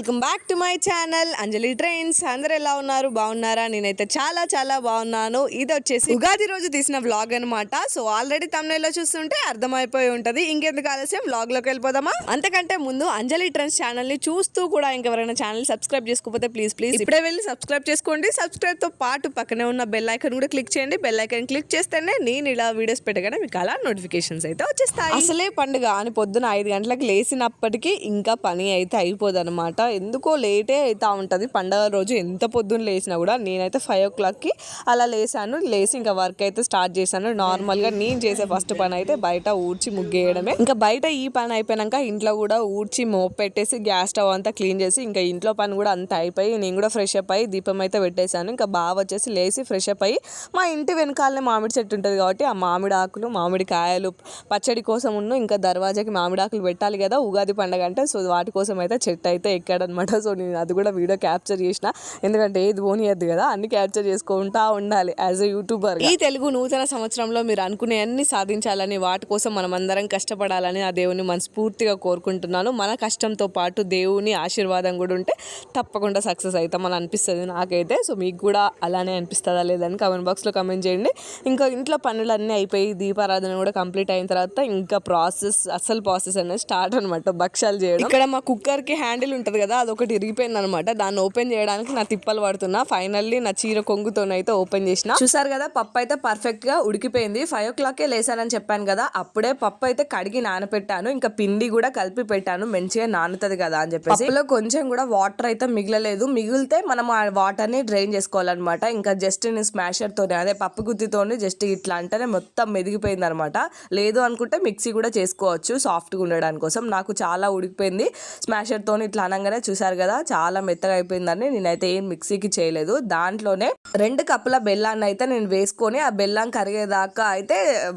Welcome back to my channel Anjali trains. అందరు ఎలా ఉన్నారు? బాగున్నారా? నేనైతే చాలా చాలా బాగున్నాను. ఇది వచ్చేసి ఉగాది రోజు తీసిన వ్లాగ్ అనమాట. సో ఆల్రెడీ తమ్నైల్లో చూస్తుంటే అర్థమైపోయి ఉంటది. ఇంకెందుకు ఆలస్యం, వ్లాగ్ లోకి వెళ్ళిపోదామా? అంతకంటే ముందు అంజలి ట్రైన్స్ ఛానల్ ని చూస్తూ కూడా ఇంకెవరైనా ఛానల్ సబ్స్క్రైబ్ చేసుకోకపోతే ప్లీజ్ ఇప్పుడే వెళ్ళి సబ్స్క్రైబ్ చేసుకోండి. సబ్స్క్రైబ్ తో పాటు పక్కనే ఉన్న బెల్ ఐకాన్ కూడా క్లిక్ చేయండి. బెల్ ఐకాన్ క్లిక్ చేస్తేనే నేను ఇలా వీడియోస్ పెట్టగానే మీకు అలా నోటిఫికేషన్స్ అయితే వచ్చేస్తాయి. అసలే పండుగ అని పొద్దున 5 గంటలకు లేసినప్పటికీ ఇంకా పని అయితే అయిపోదు అనమాట. ఎందుకో లేటే అవుతా ఉంటుంది. పండగ రోజు ఎంత పొద్దున్న లేసినా కూడా నేనైతే 5 o'clockకి అలా లేసాను. లేసి ఇంకా వర్క్ అయితే స్టార్ట్ చేశాను. నార్మల్గా నేను చేసే ఫస్ట్ పని అయితే బయట ఊడ్చి ముగ్గేయడమే. ఇంకా బయట ఈ పని అయిపోయాక ఇంట్లో కూడా ఊడ్చి మోప్ పెట్టేసి గ్యాస్ స్టవ్ అంతా క్లీన్ చేసి ఇంకా ఇంట్లో పని కూడా అంతా అయిపోయి నేను కూడా ఫ్రెష్ అప్ అయ్యి దీపం అయితే పెట్టేశాను. ఇంకా బాగా వచ్చేసి లేసి ఫ్రెష్ అప్ అయ్యి మా ఇంటి వెనకాలనే మామిడి చెట్టు ఉంటుంది కాబట్టి ఆ మామిడి ఆకులు మామిడి కాయలు పచ్చడి కోసం ఇంకా దర్వాజాకి మామిడి ఆకులు పెట్టాలి కదా ఉగాది పండుగ అంటే. సో వాటి కోసం అయితే చెట్టు అయితే ఎక్కాడనమాట. సో నేను అది కూడా వీడియో క్యాప్చర్ చేసిన, ఎందుకంటే ఏది పోనీయద్దు కదా, అన్ని క్యాప్చర్ చేసుకుంటా ఉండాలి యాజ్ ఎ యూట్యూబర్. ఈ తెలుగు నూతన సంవత్సరంలో మీరు అనుకునే అన్ని సాధించాలని, వాటి కోసం మనం అందరం కష్టపడాలని ఆ దేవుని మనస్ఫూర్తిగా కోరుకుంటున్నాను. మన కష్టంతో పాటు దేవుని ఆశీర్వాదం కూడా ఉంటే తప్పకుండా సక్సెస్ అవుతామని అనిపిస్తుంది నాకైతే. సో మీకు కూడా అలానే అనిపిస్తుందా లేదని కామెంట్ బాక్స్లో కామెంట్ చేయండి. ఇంకా ఇంట్లో పనులన్నీ అయిపోయి దీపారాధన కూడా కంప్లీట్ అయిన తర్వాత ఇంకా అసలు ప్రాసెస్ అనేది స్టార్ట్ అనమాట, భక్షాలు చేయడం. ఇక్కడ మా కుక్కర్కి హ్యాండిల్ ఉంటుంది కదా, అదొకటి ఇరిగిపోయింది అనమాట. దాన్ని ఓపెన్ చేయడానికి నా తిప్పలు పడుతున్నా. ఫైనల్లీ నా చీర కొంగుతోనైతే ఓపెన్ చేసిన. చూసారు కదా, పప్పు అయితే పర్ఫెక్ట్ గా ఉడికిపోయింది. 5 o'clockకే లేసానని చెప్పాను కదా, అప్పుడే పప్పు అయితే కడిగి నానపెట్టాను. ఇంకా పిండి కూడా కలిపి పెట్టాను, మంచిగా నానుతుంది కదా అని చెప్పేసి. పప్పులో కొంచెం కూడా వాటర్ అయితే మిగలలేదు. మిగిలితే మనం ఆ వాటర్ ని డ్రైన్ చేసుకోవాలన్నమాట. ఇంకా జస్ట్ నేను స్మాషర్ తోనే, అదే పప్పు గుత్తితోని జస్ట్ ఇట్లా అంటేనే మొత్తం మెదిగిపోయింది అనమాట. లేదు అనుకుంటే మిక్సీ కూడా చేసుకోవచ్చు సాఫ్ట్గా ఉండడానికి కోసం. నాకు చాలా ఉడికిపోయింది స్మాషర్ తోని ఇట్లా అనగానే. చూసారు కదా చాలా మెత్తగా అయిపోయిందని నేనైతే ఏం మిక్సీకి చేయలేదు. దాంట్లోనే 2 కప్పుల బెల్లాన్ని అయితే నేను వేసుకొని ఆ బెల్లం కరిగేదాకా అయితే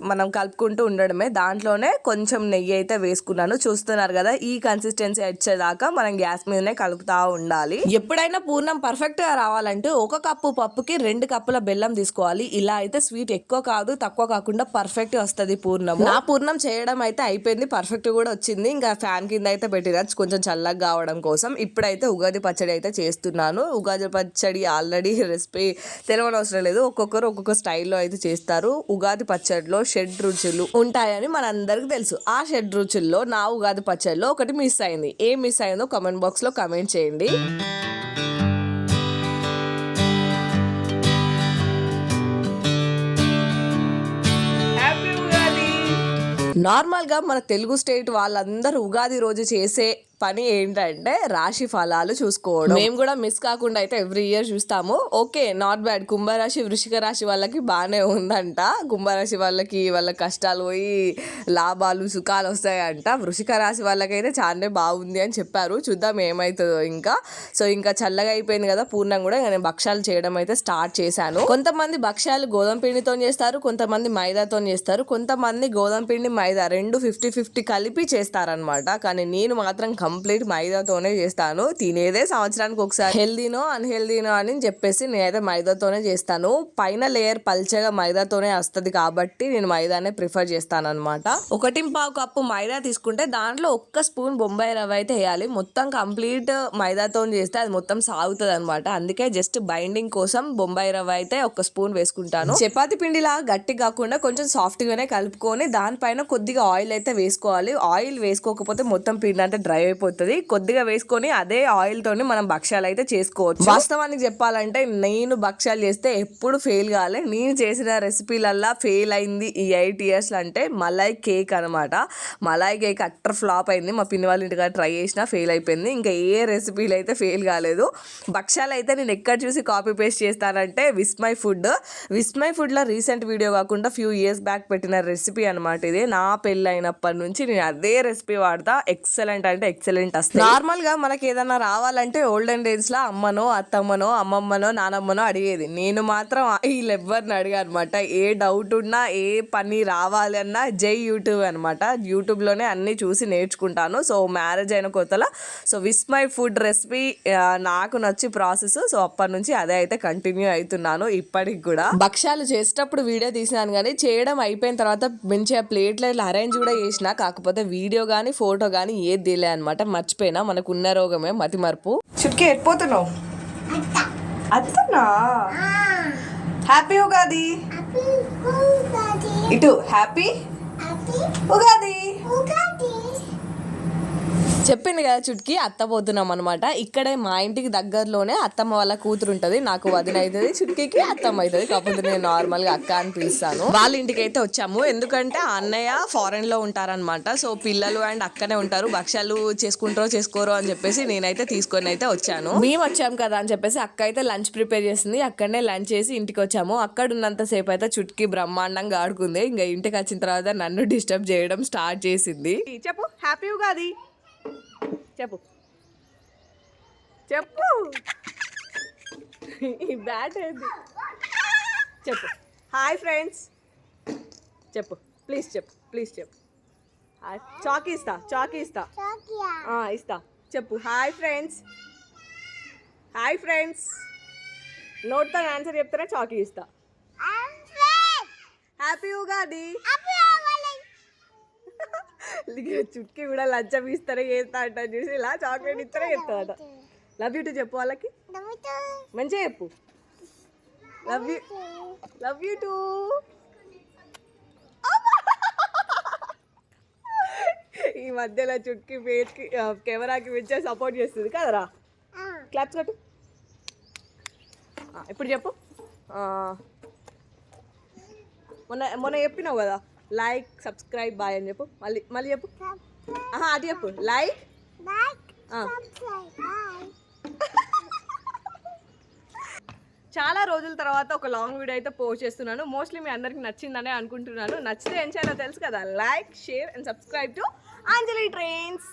మనం కలుపుకుంటూ ఉండడమే. దాంట్లోనే కొంచెం నెయ్యి అయితే వేసుకున్నాను. చూస్తున్నారు కదా, ఈ కన్సిస్టెన్సీ వచ్చేదాకా మనం గ్యాస్ మీదనే కలుపుతా ఉండాలి. ఎప్పుడైనా పూర్ణం పర్ఫెక్ట్ గా రావాలంటే 1 కప్పు పప్పుకి 2 కప్పుల బెల్లం తీసుకోవాలి. ఇలా అయితే స్వీట్ ఎక్కువ కాదు తక్కువ కాకుండా పర్ఫెక్ట్ వస్తుంది పూర్ణం. నా పూర్ణం చేయడం అయితే అయిపోయింది, పర్ఫెక్ట్ కూడా వచ్చింది. ఇంకా ఫ్యాన్ కింద అయితే పెట్టిన కొంచెం చల్లగా కావడం కోసం. ఇప్పుడైతే ఉగాది పచ్చడి అయితే చేస్తున్నాను. ఉగాది పచ్చడి ఆల్రెడీ రెసిపీ తెలియనవసరం లేదు, ఒక్కొక్కరు ఒక్కొక్క స్టైల్లో అయితే చేస్తారు. ఉగాది పచ్చడిలో 6 రుచులు ఉంటాయని మనందరికి తెలుసు. ఆ 6 రుచుల్లో నా ఉగాది పచ్చడిలో ఒకటి మిస్ అయింది. ఏం మిస్ అయిందో కామెంట్ బాక్స్ లో కామెంట్ చేయండి. నార్మల్గా మన తెలుగు స్టేట్ వాళ్ళందరూ ఉగాది రోజు చేసే పని ఏంటంటే రాశి ఫలాలు చూసుకోవడం. మేము కూడా మిస్ కాకుండా అయితే ఎవ్రీ ఇయర్ చూస్తాము. Okay, not bad. కుంభరాశి వృషిక రాశి వాళ్ళకి బాగానే ఉందంట. కుంభరాశి వాళ్ళకి వాళ్ళ కష్టాలు పోయి లాభాలు సుఖాలు వస్తాయంట. వృషిక రాశి వాళ్ళకైతే చాలానే బాగుంది అని చెప్పారు. చూద్దాం ఏమవుతుందో ఇంకా. సో ఇంకా చల్లగా అయిపోయింది కదా పూర్ణం కూడా, నేను భక్షాలు చేయడం అయితే స్టార్ట్ చేశాను. కొంతమంది భక్షాలు గోధుమ పిండితో చేస్తారు, కొంతమంది మైదాతో చేస్తారు, కొంతమంది గోధుమ పిండి మైదా రెండు 50-50 కలిపి చేస్తారనమాట. కానీ నేను మాత్రం కంప్లీట్ మైదాతోనే చేస్తాను. తినేదే సంవత్సరానికి ఒకసారి, హెల్దీనో అన్హెల్దీనో అని చెప్పేసి నేనైతే మైదాతోనే చేస్తాను. పైన లేయర్ పల్చగా మైదాతోనే వస్తుంది కాబట్టి నేను మైదానే ప్రిఫర్ చేస్తాను అనమాట. 1.25 కప్పు మైదా తీసుకుంటే దాంట్లో 1 స్పూన్ బొంబాయి రవ్వ అయితే వేయాలి. మొత్తం కంప్లీట్ మైదాతో చేస్తే అది మొత్తం సాగుతుంది అనమాట. అందుకే జస్ట్ బైండింగ్ కోసం బొంబాయి రవ్వ అయితే 1 స్పూన్ వేసుకుంటాను. చపాతి పిండిలా గట్టి కాకుండా కొంచెం సాఫ్ట్ గానే కలుపుకొని దానిపైన కొద్దిగా ఆయిల్ అయితే వేసుకోవాలి. ఆయిల్ వేసుకోకపోతే మొత్తం పిండి అంటే డ్రై అయిపోతుంది. కొద్దిగా వేసుకొని అదే ఆయిల్ తోని మనం భక్షాలు అయితే చేసుకోవచ్చు. వాస్తవానికి చెప్పాలంటే నేను భక్షాలు చేస్తే ఎప్పుడు ఫెయిల్ కాలే. నేను చేసిన రెసిపీలల్లా ఫెయిల్ అయింది ఈ 8 years అంటే మలాయ్ కేక్ అనమాట. మలాయ్ కేక్ అట్టర్ ఫ్లాప్ అయింది. మా పిన్ని వాళ్ళ ఇంటిగా ట్రై చేసినా ఫెయిల్ అయిపోయింది. ఇంకా ఏ రెసిపీలు అయితే ఫెయిల్ కాలేదు. భక్షాలు అయితే నేను ఎక్కడ చూసి కాపీ పేస్ట్ చేస్తానంటే విస్మై ఫుడ్లో రీసెంట్ వీడియో కాకుండా ఫ్యూ ఇయర్స్ బ్యాక్ పెట్టిన రెసిపీ అనమాట ఇది. నా పెళ్ళి అయినప్పటి నుంచి నేను అదే రెసిపీ వాడతా. ఎక్సలెంట్ అంటే ఎక్సలెంట్ వస్తాయి. నార్మల్ గా మనకి ఏదైనా రావాలంటే ఓల్డెన్ డేస్ లో అమ్మనో అత్తమ్మనో అమ్మమ్మనో నానమ్మనో అడిగేది. నేను మాత్రం వీళ్ళెవ్వరిని అడిగా అనమాట. ఏ డౌట్ ఉన్నా ఏ పని రావాలి అన్నా జై యూట్యూబ్ అనమాట. యూట్యూబ్ లోనే అన్ని చూసి నేర్చుకుంటాను. సో మ్యారేజ్ అయిన కొత్తలో సో విస్మై ఫుడ్ రెసిపీ నాకు నచ్చి ప్రాసెస్. సో అప్పటి నుంచి అదే అయితే కంటిన్యూ అవుతున్నాను ఇప్పటికి కూడా. భక్షాలు చేసేటప్పుడు వీడియో తీసినాను కానీ చేయడం అయిపోయిన తర్వాత మంచిగా ప్లేట్లో ఇట్లా అరేంజ్ కూడా చేసిన. కాకపోతే వీడియో కానీ ఫోటో కానీ ఏది తీయలే అనమాట. అనమాట, మర్చిపోయినా. మనకు ఉన్న రోగమే మతి మరుపు. చుట్కీ ఎట్టిపోతున్నావు? అత్తనా? హ్యాపీ ఉగాది. ఇటు హ్యాపీ ఉగాది. చెప్పింది కదా చుట్కి, అత్త పోతున్నాం అనమాట. ఇక్కడే మా ఇంటికి దగ్గరలోనే అత్తమ్మ వాళ్ళ కూతురు ఉంటుంది. నాకు వదిన అవుతుంది, చుట్కీకి అత్తమ్మ అవుతుంది. కాకపోతే నేను నార్మల్గా అక్క అని పిలుస్తాను. వాళ్ళ ఇంటికి అయితే వచ్చాము, ఎందుకంటే ఆ అన్నయ్య ఫారెన్ లో ఉంటారనమాట. సో పిల్లలు అండ్ అక్కనే ఉంటారు. భక్ష్యాలు చేసుకుంటారో చేసుకోరో అని చెప్పేసి నేనైతే తీసుకొని అయితే వచ్చాను. మేము వచ్చాము కదా అని చెప్పేసి అక్క అయితే లంచ్ ప్రిపేర్ చేసింది. అక్కడనే లంచ్ చేసి ఇంటికి వచ్చాము. అక్కడ ఉన్నంత సేపు అయితే చుట్కి బ్రహ్మాండంగా ఆడుకుంది. ఇంకా ఇంటికి వచ్చిన తర్వాత నన్ను డిస్టర్బ్ చేయడం స్టార్ట్ చేసింది. చెప్పు హ్యాపీ ఉగాది చెప్పు. చెప్పు ఈ బ్యాట్ ఏంది? చెప్పు హాయ్ ఫ్రెండ్స్ చెప్పు. ప్లీజ్ చెప్పు, ప్లీజ్ చెప్పు. చాకీ ఇస్తా, చాకీ ఇస్తా, ఇస్తా. చెప్పు హాయ్ ఫ్రెండ్స్. Hi friends. నోట్తో ఆన్సర్ చెప్తారా చాకీ ఇస్తా. హ్యాపీ ఉగాది. చుట్కీ కూడా లంచం ఇస్తారా చేస్తా అంట చూసి ఇలా చాక్లెట్ ఇస్తారా చెప్తాడట. లవ్ యూ టు చెప్పు వాళ్ళకి, మంచిగా చెప్పు. Love you, love you to. ఈ మధ్యలో చుట్కీ ఫేస్కి కెమెరాకి మంచిగా సపోర్ట్ చేస్తుంది కదరా. క్లాప్స్ కొట్టు. ఇప్పుడు చెప్పు. మొన్న చెప్పినావు కదా, లైక్ సబ్స్క్రైబ్ బాయ్ అని చెప్పు. మళ్ళీ చెప్పు. అది చెప్పు, లైక్. చాలా రోజుల తర్వాత ఒక లాంగ్ వీడియో అయితే పోస్ట్ చేస్తున్నాను. మోస్ట్లీ మీ అందరికి నచ్చిందనే అనుకుంటున్నాను. నచ్చితే ఏం చేయాలో తెలుసు కదా, like, share and subscribe to Anjali trains.